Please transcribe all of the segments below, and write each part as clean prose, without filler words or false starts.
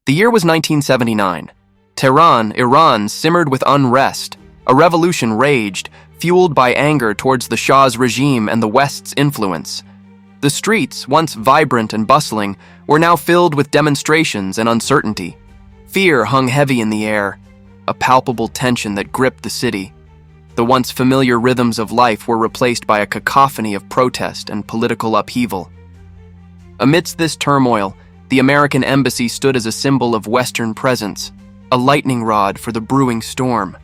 The year was 1979. Tehran, Iran simmered with unrest. A revolution raged, fueled by anger towards the Shah's regime and the West's influence. The streets, once vibrant and bustling, were now filled with demonstrations and uncertainty. Fear hung heavy in the air, a palpable tension that gripped the city. The once familiar rhythms of life were replaced by a cacophony of protest and political upheaval. Amidst this turmoil, the American embassy stood as a symbol of Western presence, a lightning rod for the brewing storm.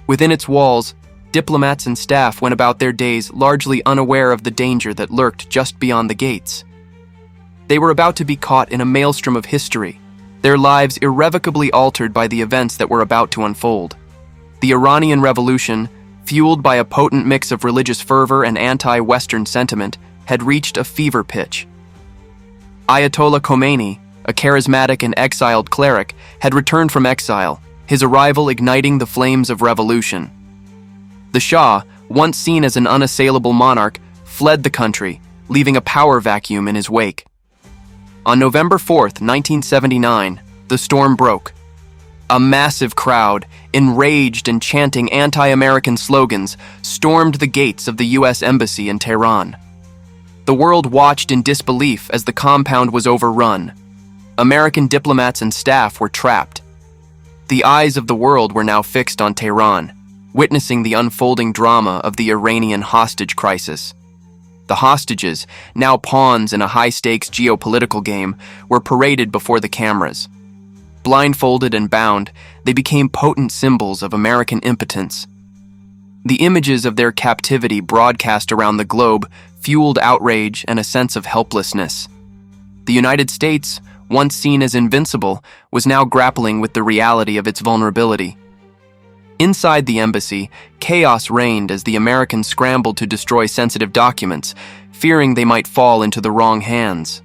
Within its walls, diplomats and staff went about their days largely unaware of the danger that lurked just beyond the gates. They were about to be caught in a maelstrom of history, their lives irrevocably altered by the events that were about to unfold. The Iranian Revolution, fueled by a potent mix of religious fervor and anti-Western sentiment, had reached a fever pitch. Ayatollah Khomeini, a charismatic and exiled cleric, had returned from exile, his arrival igniting the flames of revolution. The Shah, once seen as an unassailable monarch, fled the country, leaving a power vacuum in his wake. On November 4th, 1979, the storm broke. A massive crowd, enraged and chanting anti-American slogans, stormed the gates of the U.S. Embassy in Tehran. The world watched in disbelief as the compound was overrun. American diplomats and staff were trapped. The eyes of the world were now fixed on Tehran, witnessing the unfolding drama of the Iranian hostage crisis. The hostages, now pawns in a high-stakes geopolitical game, were paraded before the cameras. Blindfolded and bound, they became potent symbols of American impotence. The images of their captivity broadcast around the globe fueled outrage and a sense of helplessness. The United States, once seen as invincible, was now grappling with the reality of its vulnerability. Inside the embassy, chaos reigned as the Americans scrambled to destroy sensitive documents, fearing they might fall into the wrong hands.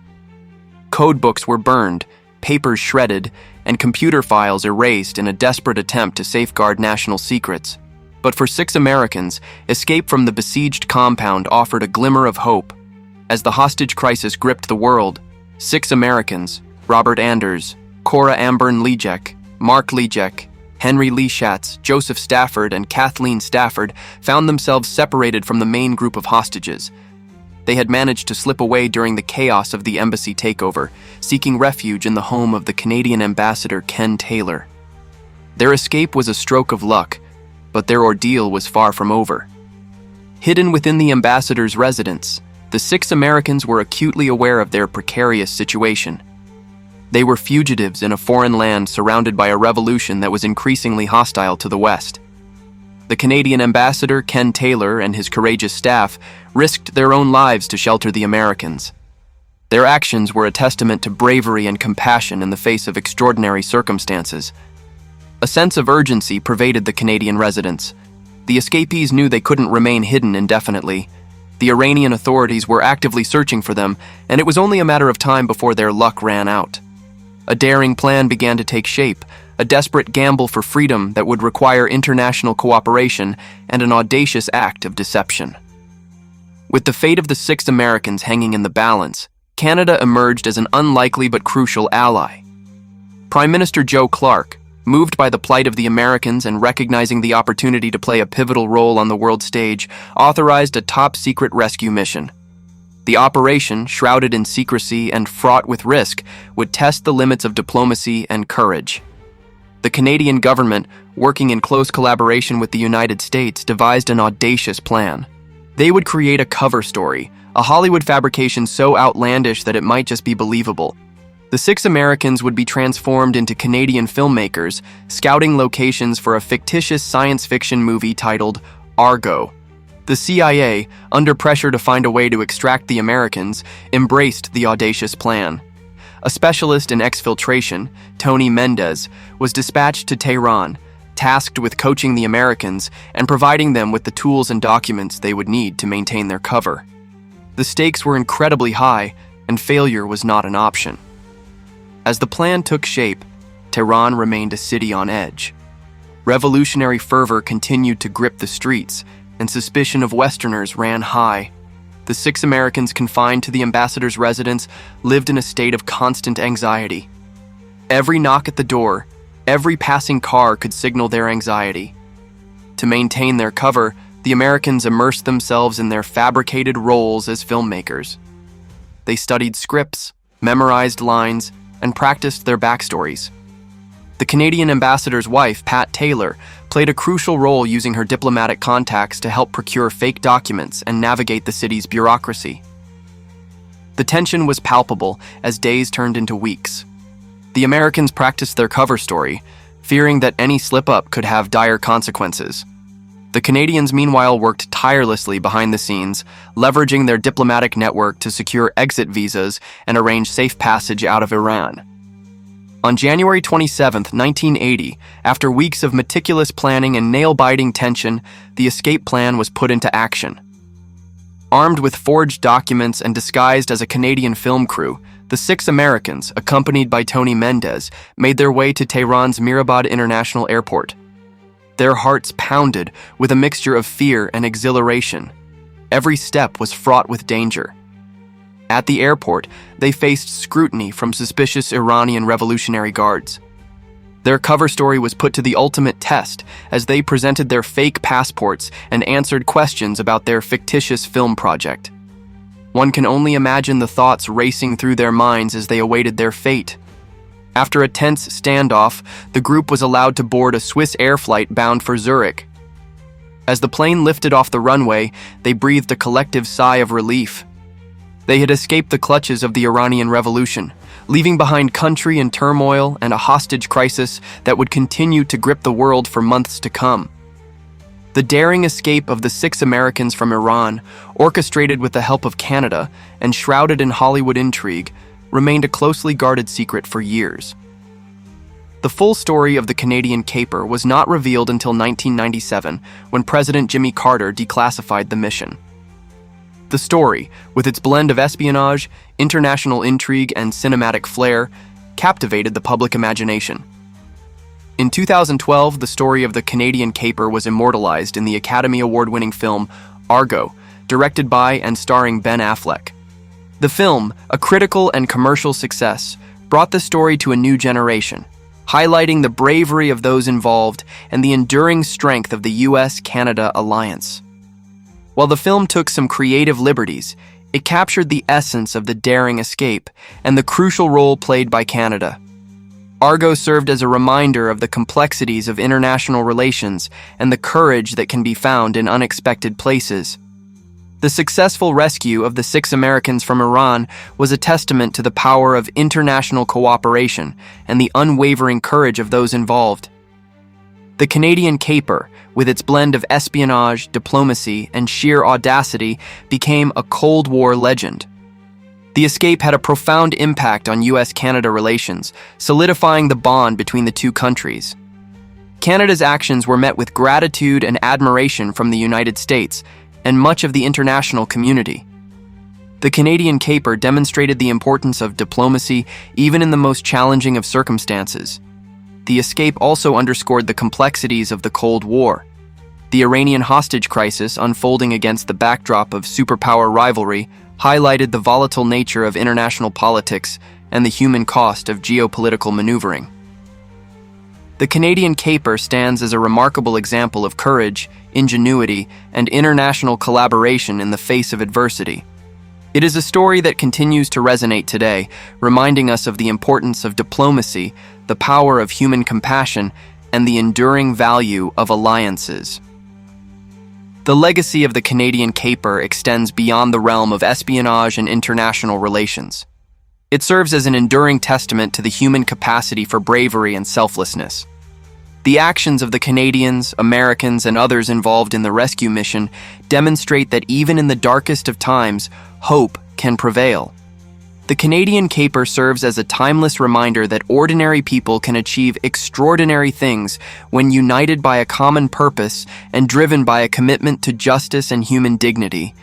Codebooks were burned, papers shredded, and computer files erased in a desperate attempt to safeguard national secrets. But for 6 Americans, escape from the besieged compound offered a glimmer of hope. As the hostage crisis gripped the world, 6 Americans, Robert Anders, Cora Amburn Lijek, Mark Lijek, Henry Lee Schatz, Joseph Stafford, and Kathleen Stafford, found themselves separated from the main group of hostages. They had managed to slip away during the chaos of the embassy takeover, seeking refuge in the home of the Canadian ambassador Ken Taylor. Their escape was a stroke of luck, but their ordeal was far from over. Hidden within the ambassador's residence, the 6 Americans were acutely aware of their precarious situation. They were fugitives in a foreign land surrounded by a revolution that was increasingly hostile to the West. The Canadian ambassador, Ken Taylor, and his courageous staff risked their own lives to shelter the Americans. Their actions were a testament to bravery and compassion in the face of extraordinary circumstances. A sense of urgency pervaded the Canadian residents. The escapees knew they couldn't remain hidden indefinitely. The Iranian authorities were actively searching for them, and it was only a matter of time before their luck ran out. A daring plan began to take shape, a desperate gamble for freedom that would require international cooperation and an audacious act of deception. With the fate of the 6 Americans hanging in the balance, Canada emerged as an unlikely but crucial ally. Prime Minister Joe Clark, moved by the plight of the Americans and recognizing the opportunity to play a pivotal role on the world stage, authorized a top-secret rescue mission. The operation, shrouded in secrecy and fraught with risk, would test the limits of diplomacy and courage. The Canadian government, working in close collaboration with the United States, devised an audacious plan. They would create a cover story, a Hollywood fabrication so outlandish that it might just be believable. The 6 Americans would be transformed into Canadian filmmakers, scouting locations for a fictitious science fiction movie titled Argo. The CIA, under pressure to find a way to extract the Americans, embraced the audacious plan. A specialist in exfiltration, Tony Mendez, was dispatched to Tehran, tasked with coaching the Americans and providing them with the tools and documents they would need to maintain their cover. The stakes were incredibly high, and failure was not an option. As the plan took shape, Tehran remained a city on edge. Revolutionary fervor continued to grip the streets, and suspicion of Westerners ran high. The 6 Americans confined to the ambassador's residence lived in a state of constant anxiety. Every knock at the door, every passing car could signal their anxiety. To maintain their cover, the Americans immersed themselves in their fabricated roles as filmmakers. They studied scripts, memorized lines, and practiced their backstories. The Canadian ambassador's wife, Pat Taylor, played a crucial role using her diplomatic contacts to help procure fake documents and navigate the city's bureaucracy. The tension was palpable as days turned into weeks. The Americans practiced their cover story, fearing that any slip-up could have dire consequences. The Canadians, meanwhile, worked tirelessly behind the scenes, leveraging their diplomatic network to secure exit visas and arrange safe passage out of Iran. On January 27, 1980, after weeks of meticulous planning and nail-biting tension, the escape plan was put into action. Armed with forged documents and disguised as a Canadian film crew, the 6 Americans, accompanied by Tony Mendez, made their way to Tehran's Mirabad International Airport. Their hearts pounded with a mixture of fear and exhilaration. Every step was fraught with danger. At the airport, they faced scrutiny from suspicious Iranian Revolutionary Guards. Their cover story was put to the ultimate test as they presented their fake passports and answered questions about their fictitious film project. One can only imagine the thoughts racing through their minds as they awaited their fate. After a tense standoff, the group was allowed to board a Swiss air flight bound for Zurich. As the plane lifted off the runway, they breathed a collective sigh of relief. They had escaped the clutches of the Iranian Revolution, leaving behind country in turmoil and a hostage crisis that would continue to grip the world for months to come. The daring escape of the 6 Americans from Iran, orchestrated with the help of Canada and shrouded in Hollywood intrigue, remained a closely guarded secret for years. The full story of the Canadian caper was not revealed until 1997, when President Jimmy Carter declassified the mission. The story, with its blend of espionage, international intrigue, and cinematic flair, captivated the public imagination. In 2012, the story of the Canadian caper was immortalized in the Academy Award-winning film Argo, directed by and starring Ben Affleck. The film, a critical and commercial success, brought the story to a new generation, highlighting the bravery of those involved and the enduring strength of the US-Canada alliance. While the film took some creative liberties, it captured the essence of the daring escape and the crucial role played by Canada. Argo served as a reminder of the complexities of international relations and the courage that can be found in unexpected places. The successful rescue of the 6 Americans from Iran was a testament to the power of international cooperation and the unwavering courage of those involved. The Canadian caper, with its blend of espionage, diplomacy, and sheer audacity, became a Cold War legend. The escape had a profound impact on US-Canada relations, solidifying the bond between the two countries. Canada's actions were met with gratitude and admiration from the United States and much of the international community. The Canadian caper demonstrated the importance of diplomacy even in the most challenging of circumstances. The escape also underscored the complexities of the Cold War. The Iranian hostage crisis, unfolding against the backdrop of superpower rivalry, highlighted the volatile nature of international politics and the human cost of geopolitical maneuvering. The Canadian caper stands as a remarkable example of courage, ingenuity, and international collaboration in the face of adversity. It is a story that continues to resonate today, reminding us of the importance of diplomacy, the power of human compassion, and the enduring value of alliances. The legacy of the Canadian caper extends beyond the realm of espionage and international relations. It serves as an enduring testament to the human capacity for bravery and selflessness. The actions of the Canadians, Americans, and others involved in the rescue mission demonstrate that even in the darkest of times, hope can prevail. The Canadian caper serves as a timeless reminder that ordinary people can achieve extraordinary things when united by a common purpose and driven by a commitment to justice and human dignity.